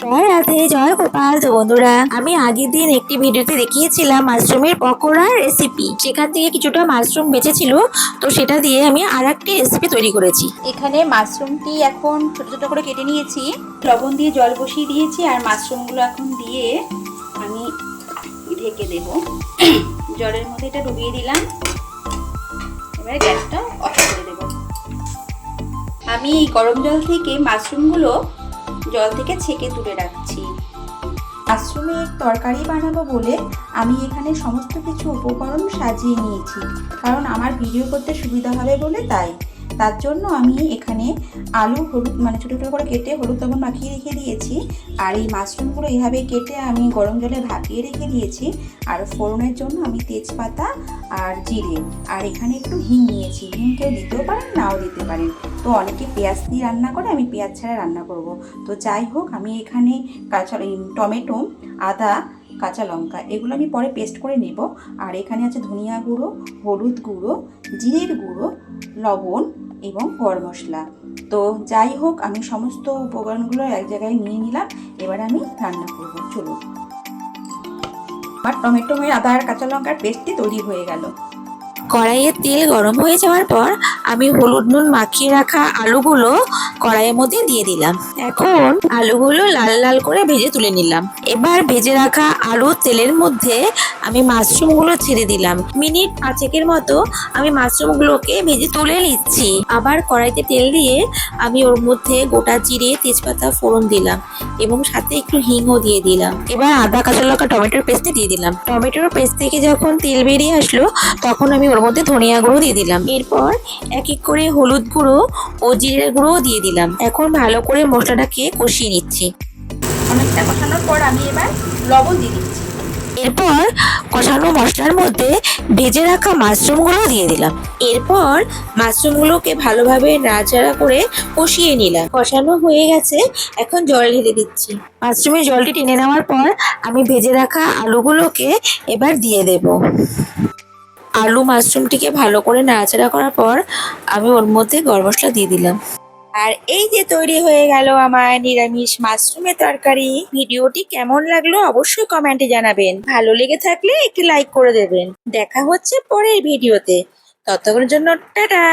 জয় রাধে, জয় গোপাল। তো বন্ধুরা, আমি আগের দিন একটি ভিডিওতে দেখিয়েছিলাম মাশরুমের পকোড়ার রেসিপি। সেখান থেকে কিছুটা মাশরুম বেঁচেছিল, তো সেটা দিয়ে আমি আর একটি রেসিপি তৈরি করেছি। এখানে মাশরুমটি এখন ছোট ছোট করে কেটে নিয়েছি, লবণ দিয়ে জল বসিয়ে দিয়েছি, আর মাশরুমগুলো এখন দিয়ে আমি ঢেকে দেব। জলের মধ্যে এটা ডুবিয়ে দিলাম, এবারে গ্যাসটা অফ করে দেব। আমি এই গরম জল থেকে মাশরুমগুলো জল থেকে ছেঁকে তুলে রাখছি। মাশরুমের তরকারি বানাবো বলে আমি এখানে সমস্ত কিছু উপকরণ সাজিয়ে নিয়েছি, কারণ আমার ভিডিও করতে সুবিধা হবে বলে। তার জন্য আমি এখানে আলু হলুদ ছোটো ছোটো করে কেটে হলুদ লবণ মাখিয়ে রেখে দিয়েছি, আর এই মাশরুমগুলো এইভাবে কেটে আমি গরম জলে ভাপিয়ে রেখে দিয়েছি। আর ফোড়নের জন্য আমি তেজপাতা আর জিরে আর এখানে একটু হিং নিয়েছি। হিং কেউ দিতেও পারেন, নাও দিতে পারেন। তো অনেকে পেঁয়াজ দিয়ে রান্না করে, আমি পেঁয়াজ ছাড়া রান্না করব। তো যাই হোক, আমি এখানে টমেটো, আদা, কাঁচা লঙ্কা এগুলো আমি পরে পেস্ট করে নেব। আর এখানে আছে ধনিয়া গুঁড়ো, হলুদ গুঁড়ো, জিরের গুঁড়ো, লবণ এবং গরম মশলা। তো যাই হোক, আমি সমস্ত উপকরণগুলো এক জায়গায় নিয়ে নিলাম। এবার আমি রান্না করব। চলুন। আর টমেটো, আদা আর কাঁচা লঙ্কার পেস্টটি তৈরি হয়ে গেল। কড়াইয়ের তেল গরম হয়ে যাওয়ার পর আমি হলুদ নুন মাখিয়ে রাখা আলুগুলো কড়াইয়ের মধ্যে দিয়ে দিলাম। এখন আলুগুলো লাল লাল করে ভেজে তুলে নিলাম। এবার ভেজে রাখা আলু তেলের মধ্যে আমি মাশরুমগুলো ছেড়ে দিলাম। মিনিট 5 মতো আমি মাশরুমগুলোকে ভেজে তুলে নিচ্ছি। আবার কড়াইতে তেল দিয়ে আমি ওর মধ্যে গোটা জিরে, তেজপাতা ফোড়ন দিলাম এবং সাথে একটু হিংও দিয়ে দিলাম। এবার আদা, কাঁচা লঙ্কা, টমেটোর পেস্টে দিয়ে দিলাম। টমেটোর পেস্ট থেকে যখন তেল বেরিয়ে আসলো, তখন আমি ওর মধ্যে ধনিয়া গুঁড়ো দিয়ে দিলাম। এরপর এক এক করে হলুদ গুঁড়ো ও জিরের গুঁড়ো দিয়ে দিলাম। এখন ভালো করে মশলাটাকে কষিয়ে নিচ্ছি। অনেকটা কষানোর পর আমি এবার লবণ দিয়ে দিচ্ছি। এরপর কষানো মশলার মধ্যে ভেজে রাখা মাশরুমগুলো দিয়ে দিলাম। এরপর মাশরুমগুলোকে ভালোভাবে নাড়াচাড়া করে কষিয়ে নিলাম। কষানো হয়ে গেছে, এখন জল ঢেলে দিচ্ছি। মাশরুমের জলটি টেনে নেওয়ার পর আমি ভেজে রাখা আলুগুলোকে এবার দিয়ে দেব। আলু মাশরুমটিকে ভালো করে নাড়াচাড়া করার পর আমি ওর মধ্যে গরম মশলা দিয়ে দিলাম। আর এই যে তৈরি হয়ে গেল আমার নিরামিষ মাশরুমের তরকারি। ভিডিওটি কেমন লাগলো অবশ্যই কমেন্টে জানাবেন। ভালো লেগে থাকলে একটি লাইক করে দেবেন। দেখা হচ্ছে পরের ভিডিওতে। ততক্ষণের জন্য টাটা।